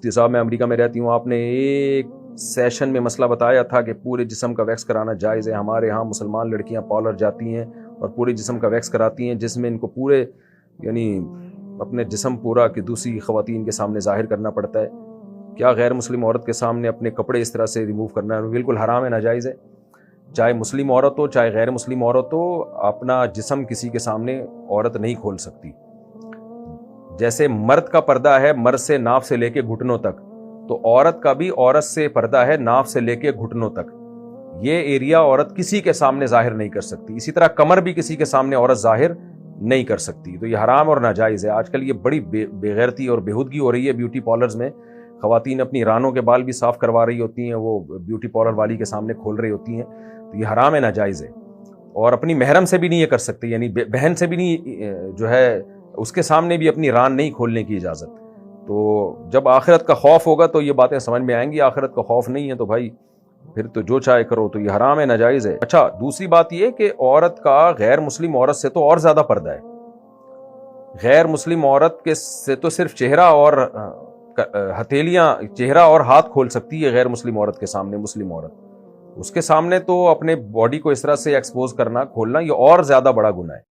مفتی صاحب میں امریکہ میں رہتی ہوں، آپ نے ایک سیشن میں مسئلہ بتایا تھا کہ پورے جسم کا ویکس کرانا جائز ہے. ہمارے ہاں مسلمان لڑکیاں پارلر جاتی ہیں اور پورے جسم کا ویکس کراتی ہیں، جس میں ان کو پورے یعنی اپنے جسم پورا کہ دوسری خواتین کے سامنے ظاہر کرنا پڑتا ہے. کیا غیر مسلم عورت کے سامنے اپنے کپڑے اس طرح سے ریموو کرنا ہے؟ بالکل حرام ہے، ناجائز ہے. چاہے مسلم عورت ہو چاہے غیر مسلم عورت ہو، اپنا جسم کسی کے سامنے عورت نہیں کھول سکتی. جیسے مرد کا پردہ ہے مرد سے ناف سے لے کے گھٹنوں تک، تو عورت کا بھی عورت سے پردہ ہے ناف سے لے کے گھٹنوں تک. یہ ایریا عورت کسی کے سامنے ظاہر نہیں کر سکتی. اسی طرح کمر بھی کسی کے سامنے عورت ظاہر نہیں کر سکتی. تو یہ حرام اور ناجائز ہے. آج کل یہ بڑی بے غیرتی اور بےہودگی ہو رہی ہے بیوٹی پارلرز میں. خواتین اپنی رانوں کے بال بھی صاف کروا رہی ہوتی ہیں، وہ بیوٹی پارلر والی کے سامنے کھول رہی ہوتی ہیں. تو یہ حرام ہے، ناجائز ہے. اور اپنی محرم سے بھی نہیں یہ کر سکتی، یعنی بہن سے بھی نہیں، جو ہے اس کے سامنے بھی اپنی ران نہیں کھولنے کی اجازت. تو جب آخرت کا خوف ہوگا تو یہ باتیں سمجھ میں آئیں گی. آخرت کا خوف نہیں ہے تو بھائی پھر تو جو چاہے کرو. تو یہ حرام ہے، ناجائز ہے. اچھا، دوسری بات یہ کہ عورت کا غیر مسلم عورت سے تو اور زیادہ پردہ ہے. غیر مسلم عورت کے سے تو صرف چہرہ اور ہتھیلیاں، چہرہ اور ہاتھ کھول سکتی ہے غیر مسلم عورت کے سامنے. مسلم عورت اس کے سامنے تو اپنے باڈی کو اس طرح سے ایکسپوز کرنا، کھولنا، یہ اور زیادہ بڑا گناہ ہے.